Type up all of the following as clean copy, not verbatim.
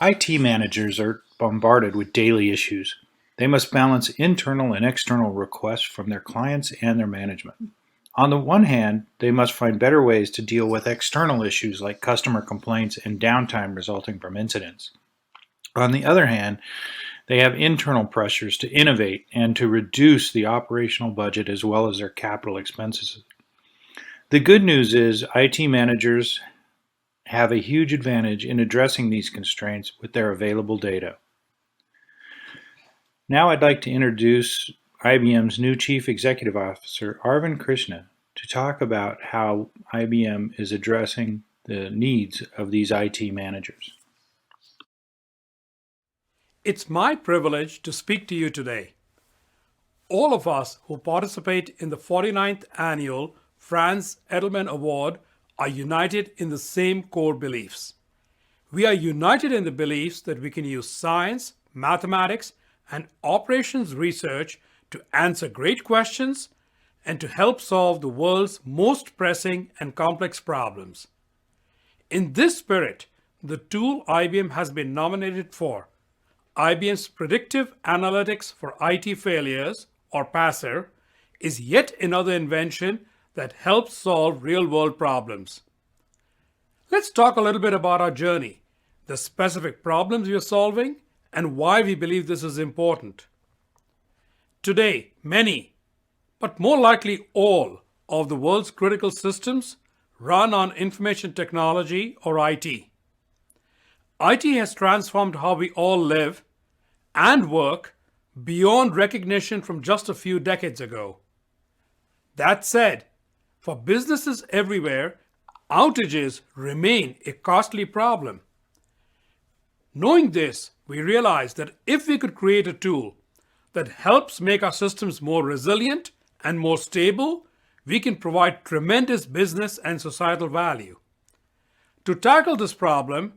IT managers are bombarded with daily issues. They must balance internal and external requests from their clients and their management. On the one hand, they must find better ways to deal with external issues like customer complaints and downtime resulting from incidents. On the other hand, they have internal pressures to innovate and to reduce the operational budget as well as their capital expenses. The good news is IT managers have a huge advantage in addressing these constraints with their available data. Now I'd like to introduce IBM's new Chief Executive Officer, Arvind Krishna, to talk about how IBM is addressing the needs of these IT managers. It's my privilege to speak to you today. All of us who participate in the 49th annual Franz Edelman Award are united in the same core beliefs. We are united in the beliefs that we can use science, mathematics, and operations research to answer great questions and to help solve the world's most pressing and complex problems. In this spirit, the tool IBM has been nominated for, IBM's Predictive Analytics for IT Failures, or PASSER, is yet another invention that helps solve real-world problems. Let's talk a little bit about our journey, the specific problems we are solving, and why we believe this is important. Today, many, but more likely all, of the world's critical systems run on information technology, or IT. IT has transformed how we all live and work beyond recognition from just a few decades ago. That said, for businesses everywhere, outages remain a costly problem. Knowing this, we realized that if we could create a tool that helps make our systems more resilient and more stable, we can provide tremendous business and societal value. To tackle this problem,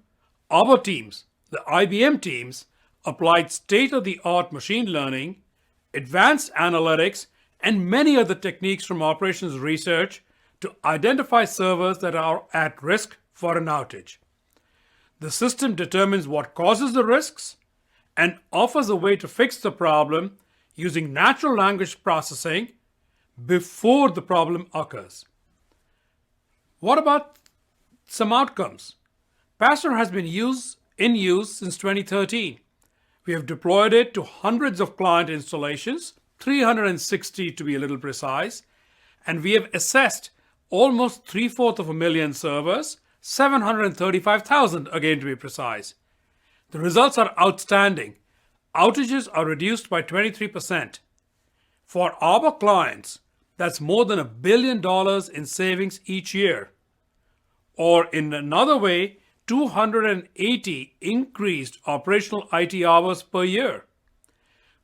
our teams, the IBM teams, applied state-of-the-art machine learning, advanced analytics, and many other techniques from operations research to identify servers that are at risk for an outage. The system determines what causes the risks and offers a way to fix the problem using natural language processing before the problem occurs. What about some outcomes? PASSER has been in use since 2013. We have deployed it to hundreds of client installations, 360 to be a little precise, and we have assessed almost 750,000 servers, 735,000 again to be precise. The results are outstanding. Outages are reduced by 23%. For our clients, that's more than $1 billion in savings each year. Or in another way, 280 increased operational IT hours per year.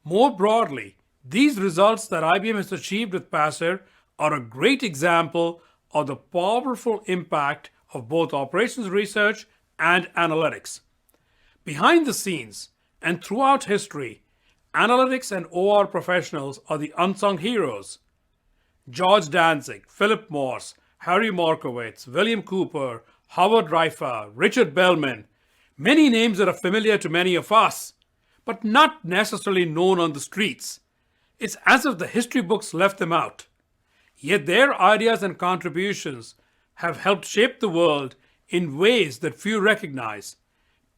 More broadly, these results that IBM has achieved with PASSER are a great example of the powerful impact of both operations research and analytics. Behind the scenes and throughout history, analytics and OR professionals are the unsung heroes. George Danzig, Philip Morse, Harry Markowitz, William Cooper, Howard Rifa, Richard Bellman, many names that are familiar to many of us, but not necessarily known on the streets. It's as if the history books left them out. Yet their ideas and contributions have helped shape the world in ways that few recognize.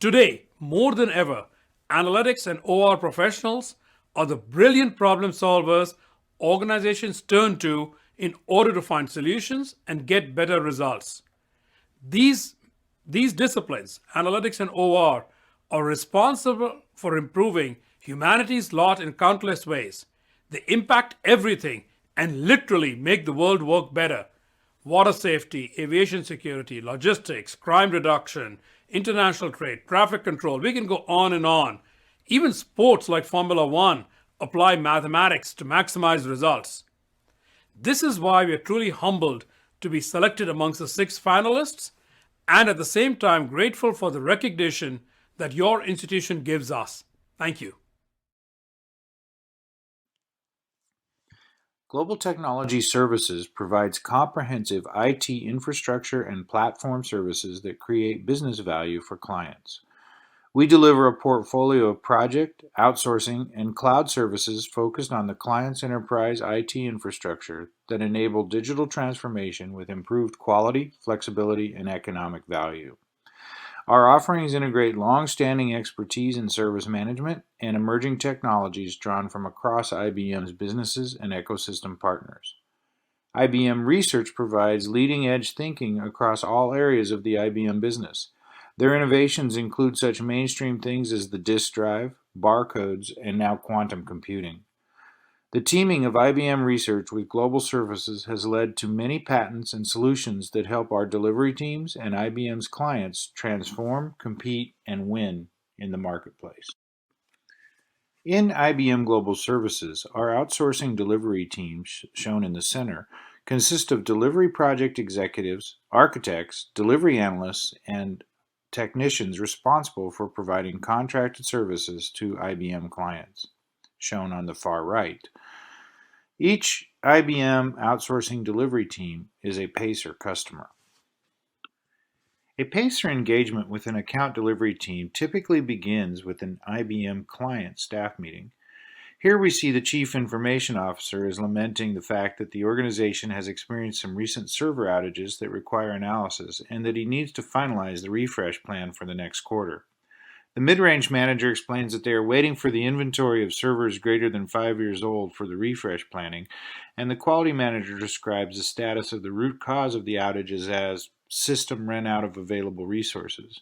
Today, more than ever, analytics and OR professionals are the brilliant problem solvers organizations turn to in order to find solutions and get better results. These disciplines, analytics and OR, are responsible for improving humanity's lot in countless ways. They impact everything and literally make the world work better. Water safety, aviation security, logistics, crime reduction, international trade, traffic control, we can go on and on. Even sports like Formula One apply mathematics to maximize results. This is why we are truly humbled to be selected amongst the 6 finalists and at the same time grateful for the recognition that your institution gives us. Thank you. Global Technology Services provides comprehensive IT infrastructure and platform services that create business value for clients. We deliver a portfolio of project, outsourcing, and cloud services focused on the client's enterprise IT infrastructure that enable digital transformation with improved quality, flexibility, and economic value. Our offerings integrate long-standing expertise in service management and emerging technologies drawn from across IBM's businesses and ecosystem partners. IBM Research provides leading-edge thinking across all areas of the IBM business. Their innovations include such mainstream things as the disk drive, barcodes, and now quantum computing. The teaming of IBM Research with global services has led to many patents and solutions that help our delivery teams and IBM's clients transform, compete, and win in the marketplace. In IBM Global Services, our outsourcing delivery teams, shown in the center, consist of delivery project executives, architects, delivery analysts, and technicians responsible for providing contracted services to IBM clients, shown on the far right. Each IBM outsourcing delivery team is a PACER customer. A PACER engagement with an account delivery team typically begins with an IBM client staff meeting. Here we see the Chief Information Officer is lamenting the fact that the organization has experienced some recent server outages that require analysis and that he needs to finalize the refresh plan for the next quarter. The mid-range manager explains that they are waiting for the inventory of servers greater than 5 years old for the refresh planning, and the quality manager describes the status of the root cause of the outages as system ran out of available resources,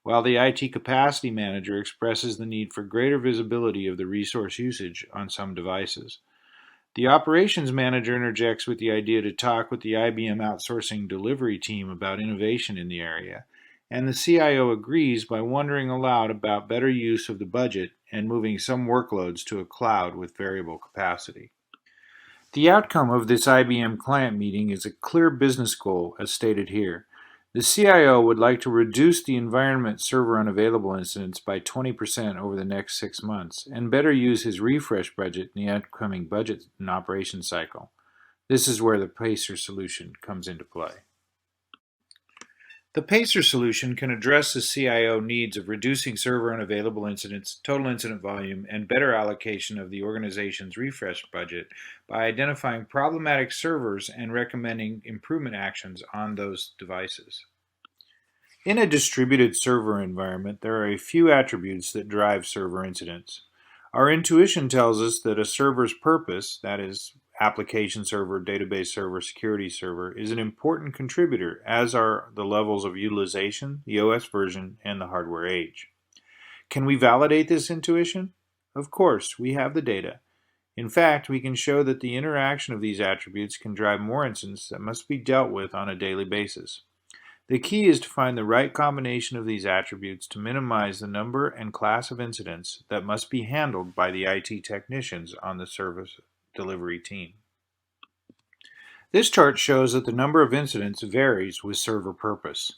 while the IT capacity manager expresses the need for greater visibility of the resource usage on some devices. The operations manager interjects with the idea to talk with the IBM outsourcing delivery team about innovation in the area, and the CIO agrees by wondering aloud about better use of the budget and moving some workloads to a cloud with variable capacity. The outcome of this IBM client meeting is a clear business goal, as stated here. The CIO would like to reduce the environment server unavailable incidents by 20% over the next 6 months and better use his refresh budget in the upcoming budget and operation cycle. This is where the PACER solution comes into play. The PACER solution can address the CIO needs of reducing server unavailable incidents, total incident volume, and better allocation of the organization's refresh budget by identifying problematic servers and recommending improvement actions on those devices. In a distributed server environment, there are a few attributes that drive server incidents. Our intuition tells us that a server's purpose, that is, application server, database server, security server, is an important contributor, as are the levels of utilization, the OS version, and the hardware age. Can we validate this intuition? Of course, we have the data. In fact, we can show that the interaction of these attributes can drive more incidents that must be dealt with on a daily basis. The key is to find the right combination of these attributes to minimize the number and class of incidents that must be handled by the IT technicians on the service delivery team. This chart shows that the number of incidents varies with server purpose.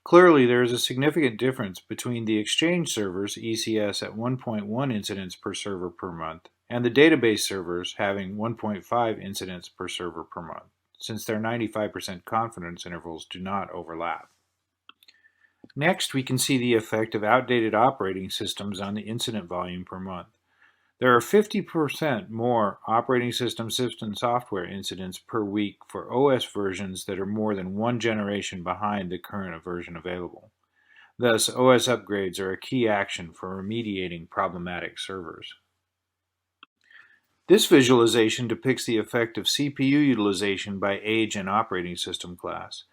Clearly, there is a significant difference between the Exchange servers, ECS, at 1.1 incidents per server per month, and the database servers having 1.5 incidents per server per month, since their 95% confidence intervals do not overlap. Next, we can see the effect of outdated operating systems on the incident volume per month. There are 50% more operating system software incidents per week for OS versions that are more than one generation behind the current version available. Thus, OS upgrades are a key action for remediating problematic servers. This visualization depicts the effect of CPU utilization by age and operating system class.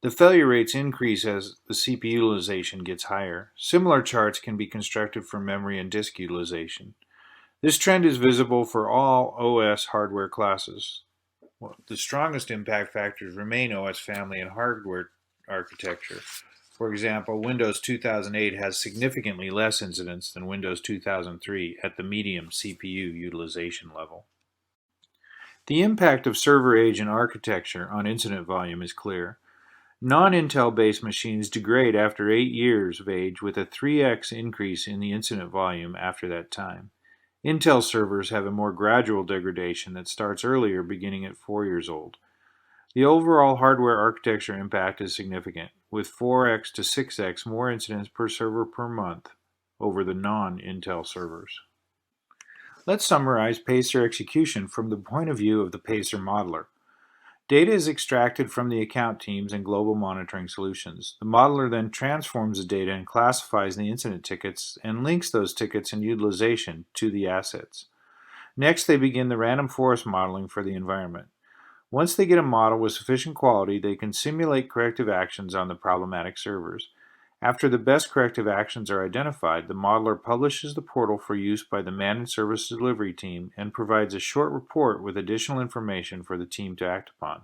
The failure rates increase as the CPU utilization gets higher. Similar charts can be constructed for memory and disk utilization. This trend is visible for all OS hardware classes. The strongest impact factors remain OS family and hardware architecture. For example, Windows 2008 has significantly less incidents than Windows 2003 at the medium CPU utilization level. The impact of server age and architecture on incident volume is clear. Non-Intel-based machines degrade after 8 years of age with a 3x increase in the incident volume after that time. Intel servers have a more gradual degradation that starts earlier, beginning at 4 years old. The overall hardware architecture impact is significant, with 4x to 6x more incidents per server per month over the non-Intel servers. Let's summarize Pacer execution from the point of view of the Pacer modeler. Data is extracted from the account teams and global monitoring solutions. The modeler then transforms the data and classifies the incident tickets and links those tickets and utilization to the assets. Next, they begin the random forest modeling for the environment. Once they get a model with sufficient quality, they can simulate corrective actions on the problematic servers. After the best corrective actions are identified, the modeler publishes the portal for use by the managed service delivery team and provides a short report with additional information for the team to act upon.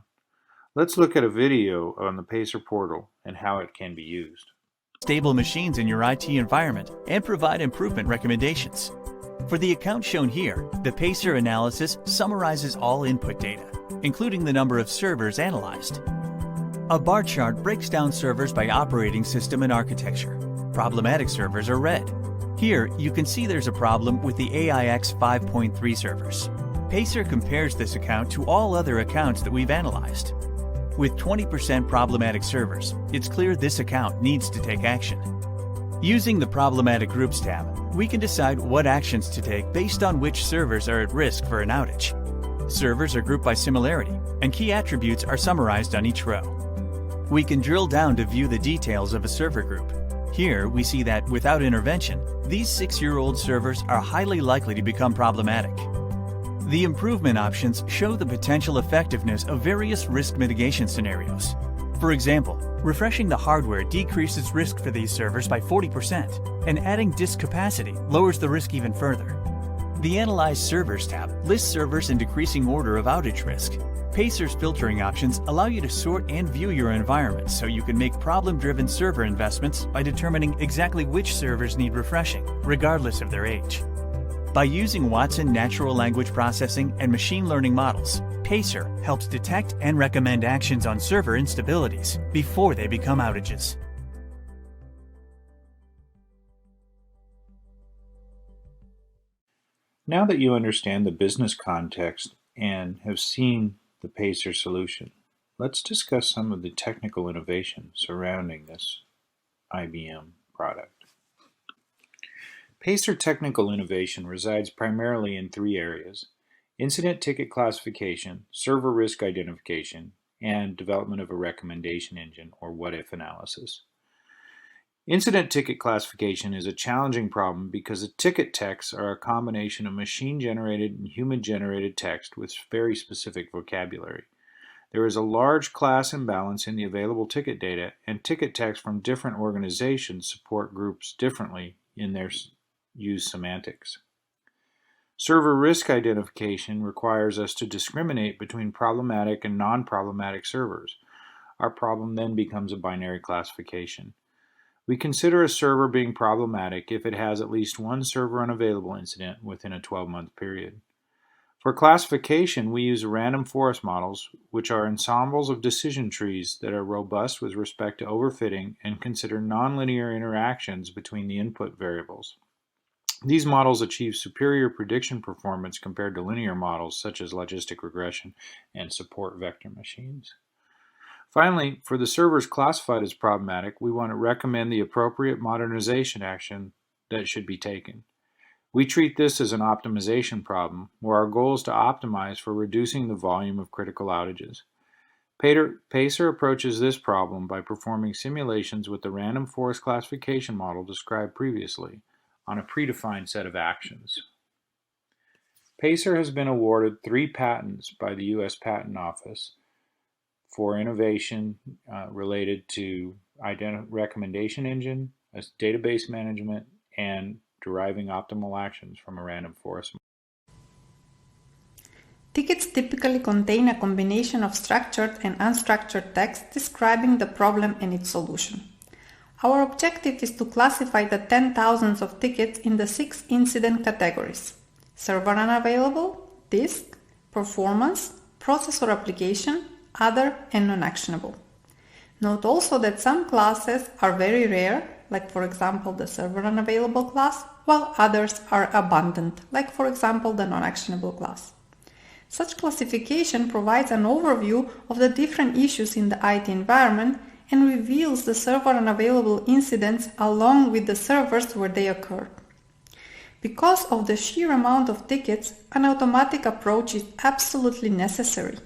Let's look at a video on the Pacer portal and how it can be used. Stable machines in your IT environment and provide improvement recommendations. For the account shown here, the Pacer analysis summarizes all input data, including the number of servers analyzed. A bar chart breaks down servers by operating system and architecture. Problematic servers are red. Here, you can see there's a problem with the AIX 5.3 servers. Pacer compares this account to all other accounts that we've analyzed. With 20% problematic servers, it's clear this account needs to take action. Using the Problematic Groups tab, we can decide what actions to take based on which servers are at risk for an outage. Servers are grouped by similarity, and key attributes are summarized on each row. We can drill down to view the details of a server group. Here, we see that without intervention, these 6-year-old servers are highly likely to become problematic. The improvement options show the potential effectiveness of various risk mitigation scenarios. For example, refreshing the hardware decreases risk for these servers by 40%, and adding disk capacity lowers the risk even further. The Analyze Servers tab lists servers in decreasing order of outage risk. Pacer's filtering options allow you to sort and view your environment so you can make problem-driven server investments by determining exactly which servers need refreshing, regardless of their age. By using Watson natural language processing and machine learning models, Pacer helps detect and recommend actions on server instabilities before they become outages. Now that you understand the business context and have seen the Pacer solution, let's discuss some of the technical innovation surrounding this IBM product. Pacer technical innovation resides primarily in 3 areas: incident ticket classification, server risk identification, and development of a recommendation engine or what-if analysis. Incident ticket classification is a challenging problem because the ticket texts are a combination of machine-generated and human-generated text with very specific vocabulary. There is a large class imbalance in the available ticket data, and ticket texts from different organizations support groups differently in their use semantics. Server risk identification requires us to discriminate between problematic and non-problematic servers. Our problem then becomes a binary classification. We consider a server being problematic if it has at least one server unavailable incident within a 12-month period. For classification, we use random forest models, which are ensembles of decision trees that are robust with respect to overfitting and consider nonlinear interactions between the input variables. These models achieve superior prediction performance compared to linear models such as logistic regression and support vector machines. Finally, for the servers classified as problematic, we want to recommend the appropriate modernization action that should be taken. We treat this as an optimization problem, where our goal is to optimize for reducing the volume of critical outages. Pacer approaches this problem by performing simulations with the random forest classification model described previously on a predefined set of actions. Pacer has been awarded 3 patents by the U.S. Patent Office for innovation related to recommendation engine, database management, and deriving optimal actions from a random forest model. Tickets typically contain a combination of structured and unstructured text describing the problem and its solution. Our objective is to classify the 10,000s of tickets in the 6 incident categories: server unavailable, disk, performance, processor application, other, and non-actionable. Note also that some classes are very rare, like for example the server unavailable class, while others are abundant, like for example the non-actionable class. Such classification provides an overview of the different issues in the IT environment and reveals the server unavailable incidents along with the servers where they occurred. Because of the sheer amount of tickets, an automatic approach is absolutely necessary.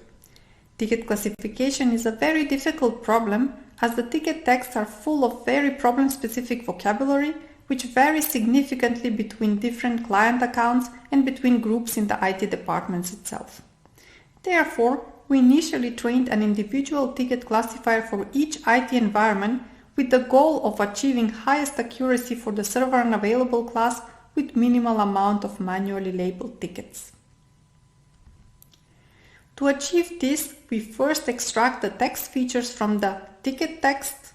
Ticket classification is a very difficult problem as the ticket texts are full of very problem-specific vocabulary which varies significantly between different client accounts and between groups in the IT departments itself. Therefore, we initially trained an individual ticket classifier for each IT environment with the goal of achieving highest accuracy for the server unavailable class with minimal amount of manually labeled tickets. To achieve this, we first extract the text features from the ticket text,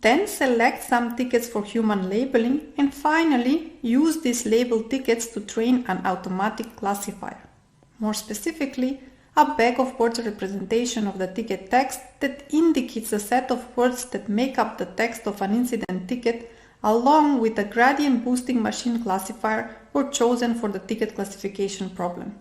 then select some tickets for human labeling, and finally use these labeled tickets to train an automatic classifier. More specifically, a bag of words representation of the ticket text that indicates the set of words that make up the text of an incident ticket, along with a gradient boosting machine classifier were chosen for the ticket classification problem.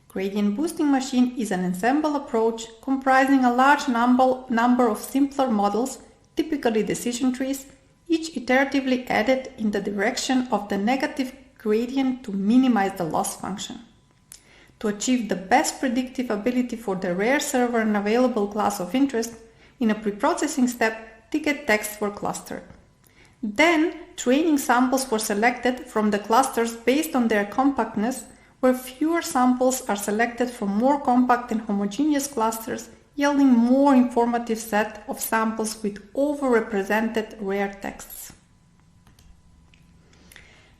Gradient boosting machine is an ensemble approach comprising a large number of simpler models, typically decision trees, each iteratively added in the direction of the negative gradient to minimize the loss function. To achieve the best predictive ability for the rare server unavailable class of interest, in a preprocessing step, ticket texts were clustered. Then, training samples were selected from the clusters based on their compactness, where fewer samples are selected from more compact and homogeneous clusters, yielding more informative set of samples with overrepresented rare texts.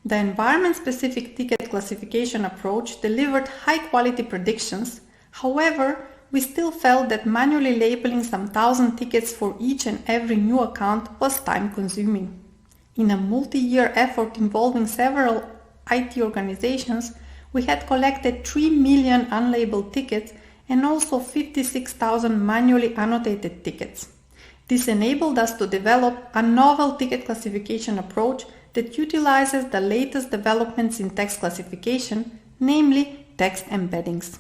The environment-specific ticket classification approach delivered high-quality predictions. However, we still felt that manually labeling some 1,000 tickets for each and every new account was time-consuming. In a multi-year effort involving several IT organizations, we had collected 3 million unlabeled tickets and also 56,000 manually annotated tickets. This enabled us to develop a novel ticket classification approach that utilizes the latest developments in text classification, namely text embeddings.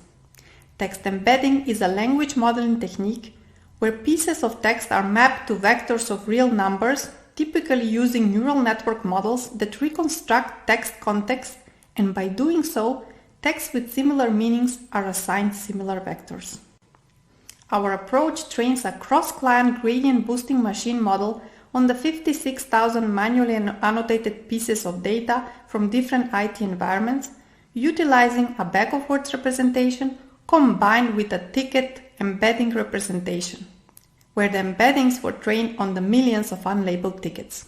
Text embedding is a language modeling technique where pieces of text are mapped to vectors of real numbers, typically using neural network models that reconstruct text context, and by doing so, texts with similar meanings are assigned similar vectors. Our approach trains a cross-client gradient boosting machine model on the 56,000 manually annotated pieces of data from different IT environments, utilizing a bag of words representation combined with a ticket embedding representation, where the embeddings were trained on the millions of unlabeled tickets.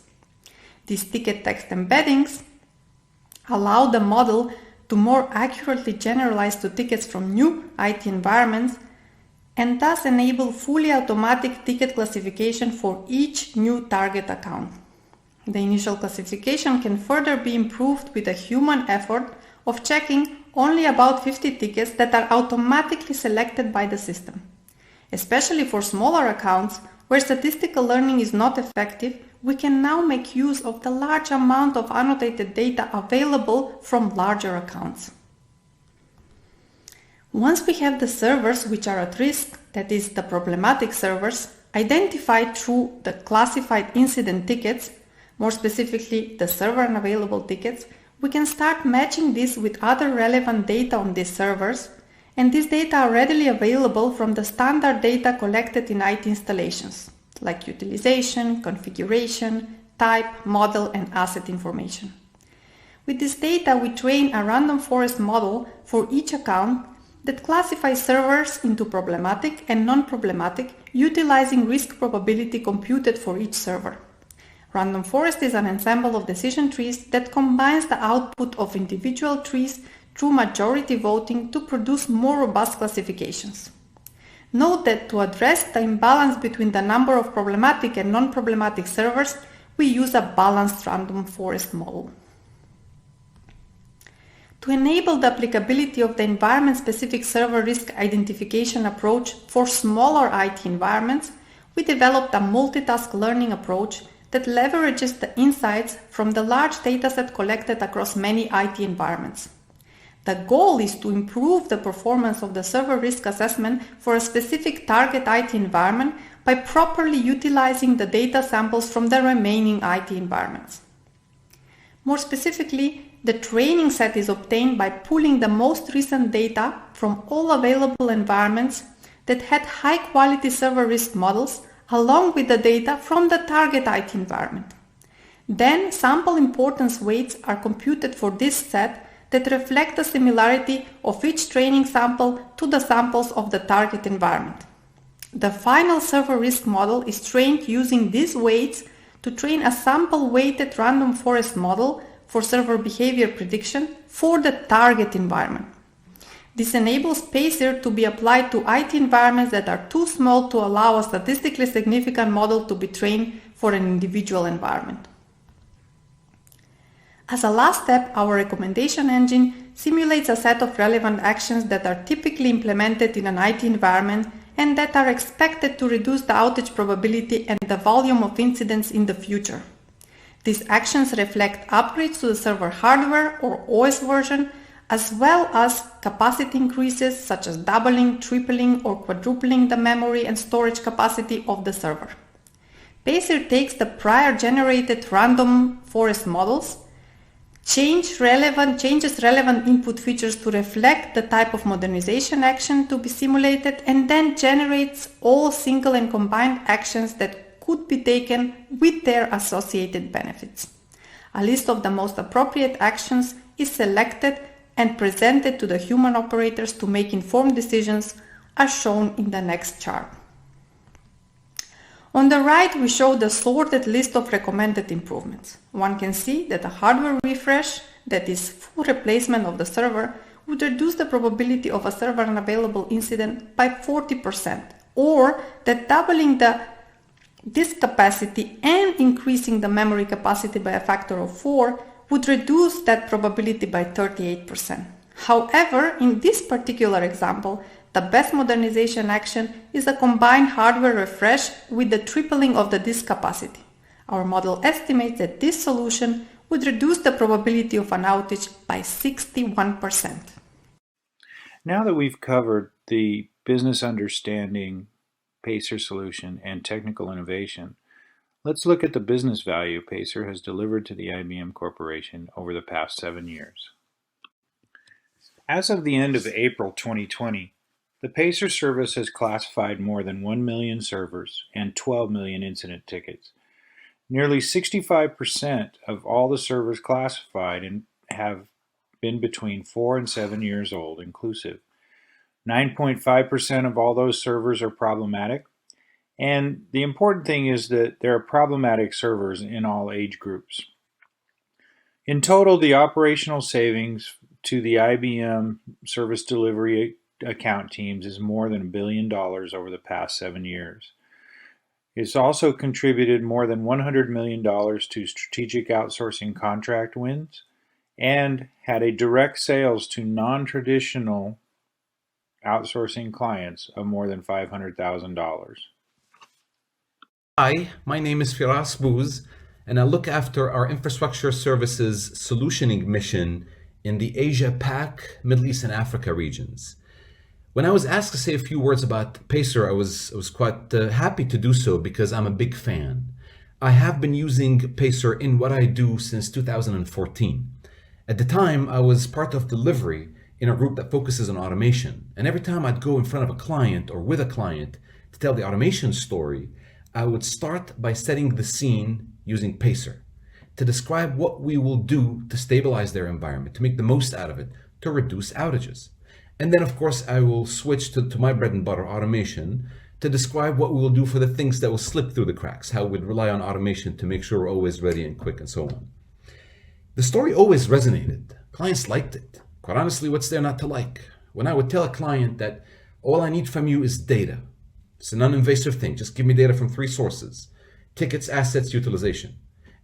These ticket text embeddings allow the model to more accurately generalize to tickets from new IT environments and thus enable fully automatic ticket classification for each new target account. The initial classification can further be improved with a human effort of checking only about 50 tickets that are automatically selected by the system. Especially for smaller accounts where statistical learning is not effective, we can now make use of the large amount of annotated data available from larger accounts. Once we have the servers which are at risk, that is, the problematic servers, identified through the classified incident tickets, more specifically the server unavailable tickets, we can start matching this with other relevant data on these servers, and these data are readily available from the standard data collected in IT installations, like utilization, configuration, type, model, and asset information. With this data, we train a random forest model for each account that classifies servers into problematic and non-problematic, utilizing risk probability computed for each server. Random forest is an ensemble of decision trees that combines the output of individual trees through majority voting to produce more robust classifications. Note that to address the imbalance between the number of problematic and non-problematic servers, we use a balanced random forest model. To enable the applicability of the environment-specific server risk identification approach for smaller IT environments, we developed a multitask learning approach that leverages the insights from the large dataset collected across many IT environments. The The goal is to improve the performance of the server risk assessment for a specific target IT environment by properly utilizing the data samples from the remaining IT environments. More specifically, the training set is obtained by pulling the most recent data from all available environments that had high-quality server risk models along with the data from the target IT environment. Then, sample importance weights are computed for this set that reflect the similarity of each training sample to the samples of the target environment. The final server risk model is trained using these weights to train a sample-weighted random forest model for server behavior prediction for the target environment. This enables Pacer to be applied to IT environments that are too small to allow a statistically significant model to be trained for an individual environment. As a last step, our recommendation engine simulates a set of relevant actions that are typically implemented in an IT environment and that are expected to reduce the outage probability and the volume of incidents in the future. These actions reflect upgrades to the server hardware or OS version, as well as capacity increases such as doubling, tripling, or quadrupling the memory and storage capacity of the server. Pacer takes the prior generated random forest models, changes relevant input features to reflect the type of modernization action to be simulated, and then generates all single and combined actions that could be taken with their associated benefits. A list of the most appropriate actions is selected and presented to the human operators to make informed decisions, as shown in the next chart. On the right, we show the sorted list of recommended improvements. One can see that a hardware refresh, that is full replacement of the server, would reduce the probability of a server unavailable incident by 40%, or that doubling the disk capacity and increasing the memory capacity by a factor of 4 would reduce that probability by 38%. However, in this particular example, the best modernization action is a combined hardware refresh with the tripling of the disk capacity. Our model estimates that this solution would reduce the probability of an outage by 61%. Now that we've covered the business understanding, Pacer solution, and technical innovation, let's look at the business value Pacer has delivered to the IBM Corporation over the past 7 years. As of the end of April 2020, the Pacer service has classified more than 1 million servers and 12 million incident tickets. Nearly 65% of all the servers classified have been between 4 and 7 years old inclusive. 9.5% of all those servers are problematic, and the important thing is that there are problematic servers in all age groups. In total, the operational savings to the IBM service delivery account teams is more than $1 billion over the past 7 years. It's also contributed more than $100 million to strategic outsourcing contract wins and had a direct sales to non-traditional outsourcing clients of more than $500,000. Hi, my name is Firas Bouz, and I look after our infrastructure services solutioning mission in the Asia Pac, Middle East, and Africa regions. When I was asked to say a few words about Pacer, I was quite happy to do so because I'm a big fan. I have been using Pacer in what I do since 2014. At the time, I was part of delivery in a group that focuses on automation. And every time I'd go in front of a client or with a client to tell the automation story, I would start by setting the scene using Pacer to describe what we will do to stabilize their environment, to make the most out of it, to reduce outages. And then, of course, I will switch to my bread and butter, automation, to describe what we will do for the things that will slip through the cracks, how we'd rely on automation to make sure we're always ready and quick and so on. The story always resonated. Clients liked it. Quite honestly, what's there not to like? When I would tell a client that all I need from you is data, it's a non-invasive thing, just give me data from 3 sources, tickets, assets, utilization.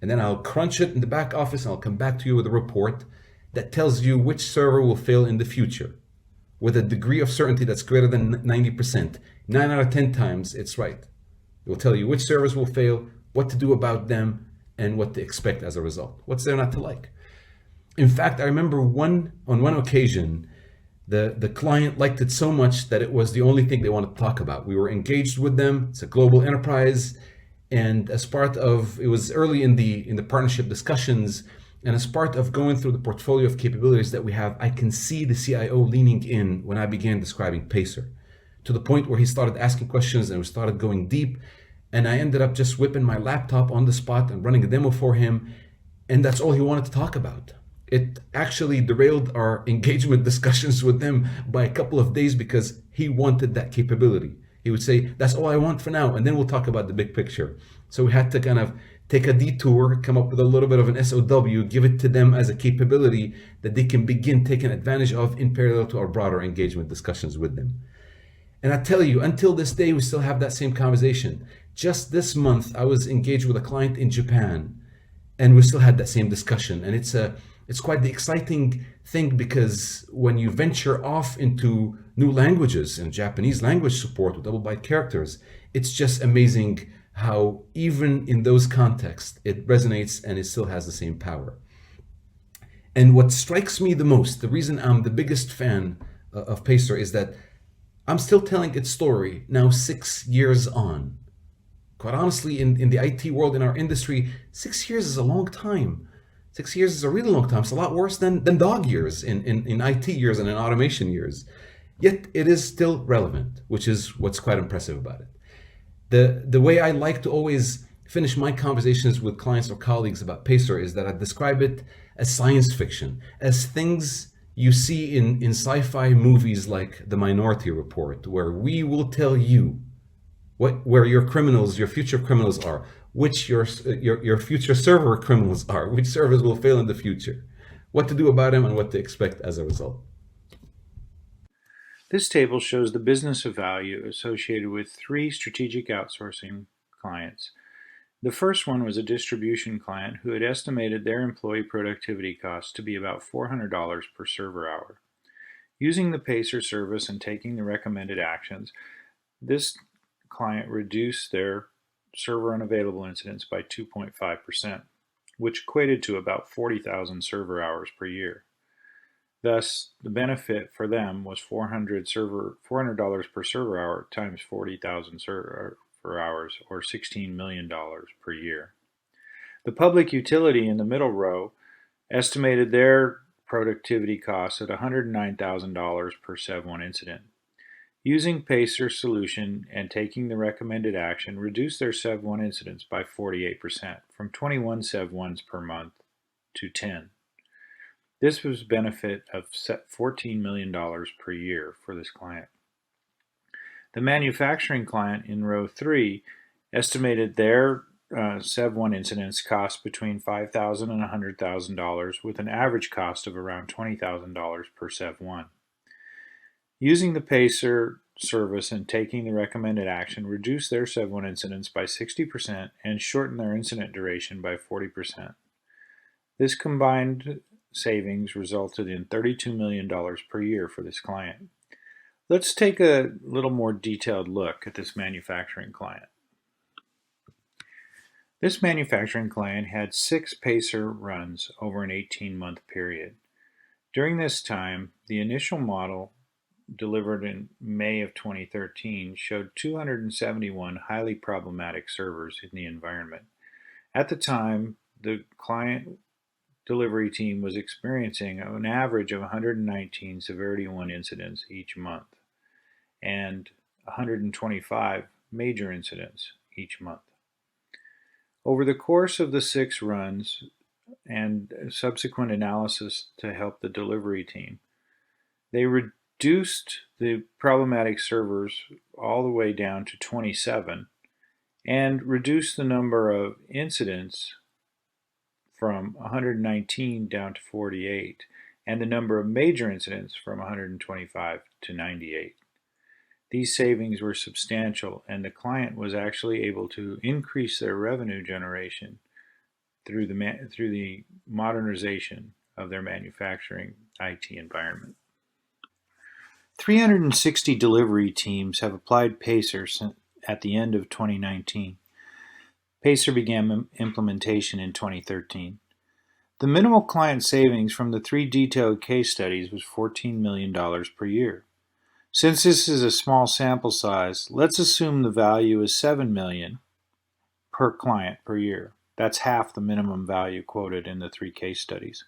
And then I'll crunch it in the back office and I'll come back to you with a report that tells you which server will fail in the future with a degree of certainty that's greater than 90%. 9 out of 10 times, it's right. It will tell you which servers will fail, what to do about them, and what to expect as a result. What's there not to like? In fact, I remember on one occasion, the client liked it so much that it was the only thing they wanted to talk about. We were engaged with them. It's a global enterprise, and as part of it was early in the partnership discussions, and as part of going through the portfolio of capabilities that we have, I can see the CIO leaning in when I began describing Pacer, to the point where he started asking questions and we started going deep. And I ended up just whipping my laptop on the spot and running a demo for him, and that's all he wanted to talk about. It actually derailed our engagement discussions with them by a couple of days because he wanted that capability. He would say, that's all I want for now, and then we'll talk about the big picture. So we had to kind of take a detour, come up with a little bit of an SOW, give it to them as a capability that they can begin taking advantage of in parallel to our broader engagement discussions with them. And I tell you, until this day, we still have that same conversation. Just this month, I was engaged with a client in Japan, and we still had that same discussion. And it's quite the exciting thing, because when you venture off into new languages and Japanese language support with double byte characters, it's just amazing how even in those contexts, it resonates and it still has the same power. And what strikes me the most, the reason I'm the biggest fan of Pacer, is that I'm still telling its story now 6 years on. Quite honestly, in the IT world, in our industry, 6 years is a long time. 6 years is a really long time. It's a lot worse than dog years in IT years and in automation years. Yet it is still relevant, which is what's quite impressive about it. The way I like to always finish my conversations with clients or colleagues about Pacer is that I describe it as science fiction, as things you see in sci-fi movies like The Minority Report, where we will tell you where your criminals, your future criminals are, which your future server criminals are, which servers will fail in the future, what to do about them, and what to expect as a result. This table shows the business of value associated with 3 strategic outsourcing clients. The first one was a distribution client who had estimated their employee productivity costs to be about $400 per server hour. Using the Pacer service and taking the recommended actions, this client reduced their server unavailable incidents by 2.5%, which equated to about 40,000 server hours per year. Thus, the benefit for them was $400 per server hour times 40,000 server hours, or $16 million per year. The public utility in the middle row estimated their productivity costs at $109,000 per SEV1 incident. Using Pacer's solution and taking the recommended action reduced their SEV1 incidents by 48%, from 21 SEV1s per month to 10. This was a benefit of $14 million per year for this client. The manufacturing client in row 3 estimated their SEV1 incidents cost between $5,000 and $100,000, with an average cost of around $20,000 per SEV1. Using the Pacer service and taking the recommended action reduced their SEV1 incidents by 60% and shortened their incident duration by 40%. This combined savings resulted in $32 million per year for this client. Let's take a little more detailed look at this manufacturing client. This manufacturing client had 6 Pacer runs over an 18-month period. During this time, the initial model, delivered in May of 2013, showed 271 highly problematic servers in the environment. At the time, the client delivery team was experiencing an average of 119 Severity 1 incidents each month and 125 major incidents each month. Over the course of the 6 runs and subsequent analysis to help the delivery team, they reduced the problematic servers all the way down to 27 and reduced the number of incidents from 119 down to 48, and the number of major incidents from 125 to 98. These savings were substantial, and the client was actually able to increase their revenue generation through the modernization of their manufacturing IT environment. 360 delivery teams have applied Pacer at the end of 2019. Pacer began implementation in 2013. The minimal client savings from the 3 detailed case studies was $14 million per year. Since this is a small sample size, let's assume the value is $7 million per client per year. That's half the minimum value quoted in the 3 case studies.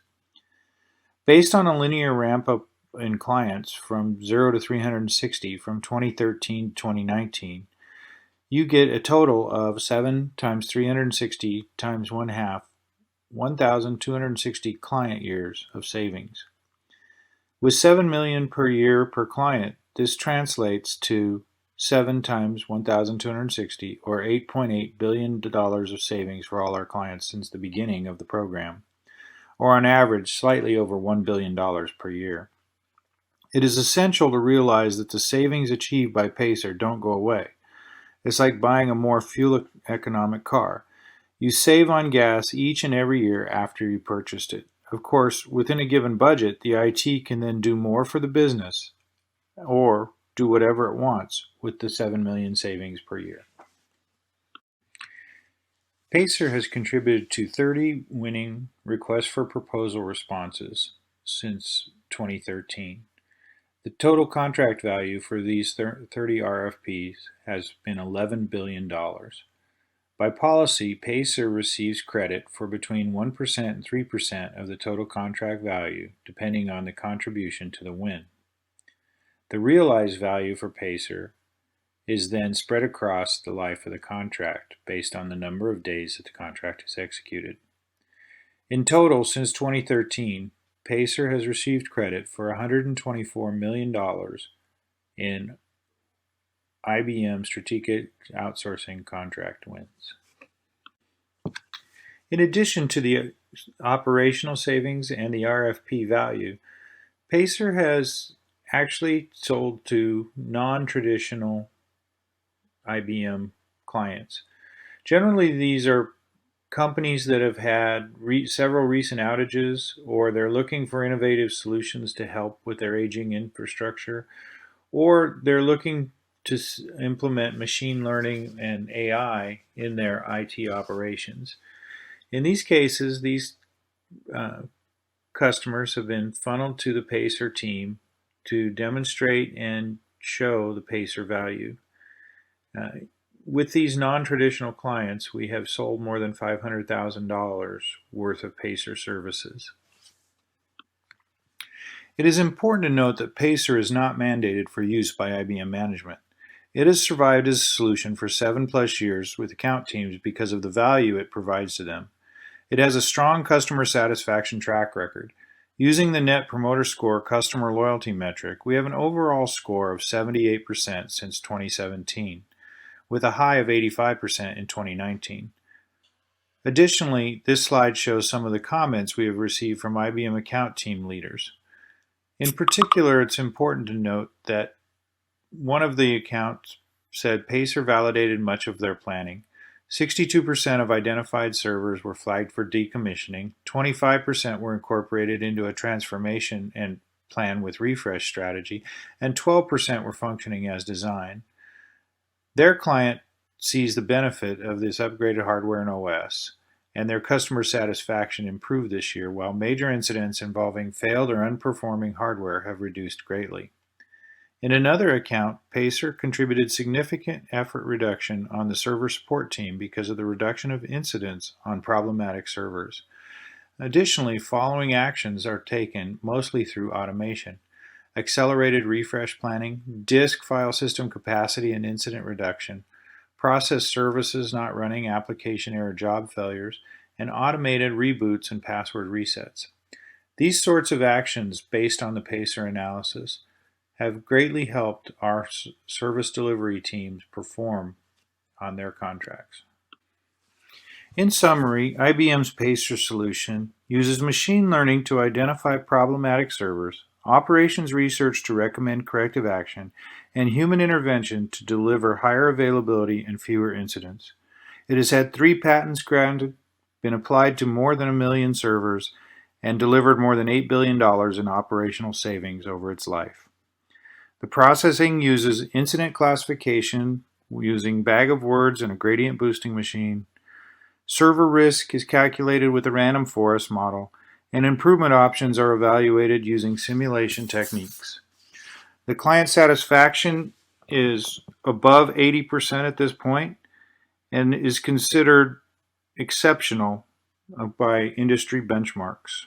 Based on a linear ramp up in clients from 0 to 360 from 2013 to 2019, you get a total of 7 times 360 times 1 half, 1,260 client years of savings. With $7 million per year per client, this translates to 7 times 1,260, or $8.8 billion of savings for all our clients since the beginning of the program, or on average slightly over $1 billion per year. It is essential to realize that the savings achieved by Pacer don't go away. It's like buying a more fuel economic car. You save on gas each and every year after you purchased it. Of course, within a given budget, the IT can then do more for the business or do whatever it wants with the 7 million savings per year. Pacer has contributed to 30 winning request for proposal responses since 2013. The total contract value for these 30 RFPs has been $11 billion. By policy, Pacer receives credit for between 1% and 3% of the total contract value, depending on the contribution to the win. The realized value for Pacer is then spread across the life of the contract based on the number of days that the contract is executed. In total, since 2013, Pacer has received credit for $124 million in IBM strategic outsourcing contract wins. In addition to the operational savings and the RFP value, Pacer has actually sold to non-traditional IBM clients. Generally, these are companies that have had several recent outages, or they're looking for innovative solutions to help with their aging infrastructure, or they're looking to implement machine learning and AI in their IT operations. In these cases, these customers have been funneled to the Pacer team to demonstrate and show the Pacer value. With these non-traditional clients, we have sold more than $500,000 worth of Pacer services. It is important to note that Pacer is not mandated for use by IBM management. It has survived as a solution for 7+ years with account teams because of the value it provides to them. It has a strong customer satisfaction track record. Using the Net Promoter Score customer loyalty metric, we have an overall score of 78% since 2017, with a high of 85% in 2019. Additionally, this slide shows some of the comments we have received from IBM account team leaders. In particular, it's important to note that one of the accounts said Pacer validated much of their planning. 62% of identified servers were flagged for decommissioning, 25% were incorporated into a transformation and plan with refresh strategy, and 12% were functioning as designed. Their client sees the benefit of this upgraded hardware and OS, and their customer satisfaction improved this year, while major incidents involving failed or unperforming hardware have reduced greatly. In another account, Pacer contributed significant effort reduction on the server support team because of the reduction of incidents on problematic servers. Additionally, following actions are taken mostly through automation: accelerated refresh planning, disk file system capacity and incident reduction, process services not running, application error job failures, and automated reboots and password resets. These sorts of actions based on the Pacer analysis have greatly helped our service delivery teams perform on their contracts. In summary, IBM's Pacer solution uses machine learning to identify problematic servers, operations research to recommend corrective action, and human intervention to deliver higher availability and fewer incidents. It has had 3 patents granted, been applied to more than 1 million servers, and delivered more than $8 billion in operational savings over its life. The processing uses incident classification using bag of words and a gradient boosting machine, Server risk is calculated with the random forest model, and improvement options are evaluated using simulation techniques. The client satisfaction is above 80% at this point and is considered exceptional by industry benchmarks.